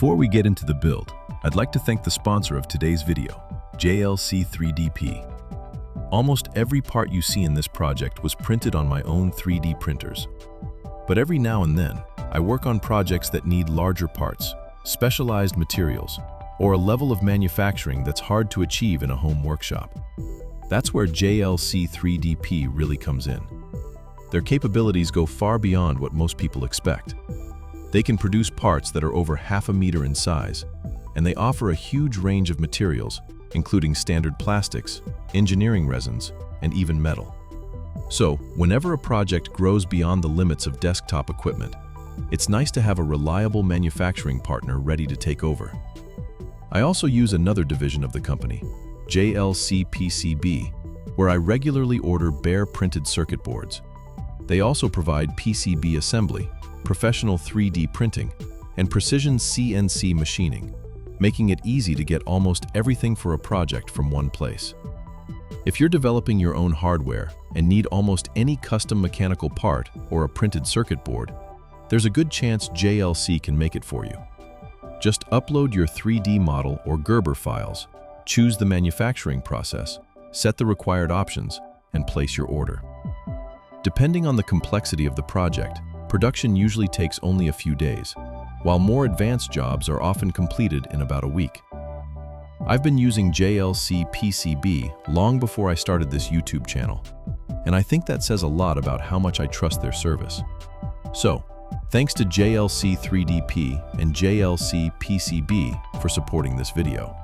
Before we get into the build, I'd like to thank the sponsor of today's video, JLC 3DP. Almost every part you see in this project was printed on my own 3D printers. But every now and then, I work on projects that need larger parts, specialized materials, or a level of manufacturing that's hard to achieve in a home workshop. That's where JLC 3DP really comes in. Their capabilities go far beyond what most people expect. They can produce parts that are over 1/2 meter in size, and they offer a huge range of materials, including standard plastics, engineering resins, and even metal. So, whenever a project grows beyond the limits of desktop equipment, it's nice to have a reliable manufacturing partner ready to take over. I also use another division of the company, JLC PCB, where I regularly order bare printed circuit boards. They also provide PCB assembly, professional 3D printing, and precision CNC machining, making it easy to get almost everything for a project from one place. If you're developing your own hardware and need almost any custom mechanical part or a printed circuit board, there's a good chance JLC can make it for you. Just upload your 3D model or Gerber files, choose the manufacturing process, set the required options, and place your order. Depending on the complexity of the project, production usually takes only a few days, while more advanced jobs are often completed in about a week. I've been using JLC PCB long before I started this YouTube channel, and I think that says a lot about how much I trust their service. So, thanks to JLC 3DP and JLC PCB for supporting this video.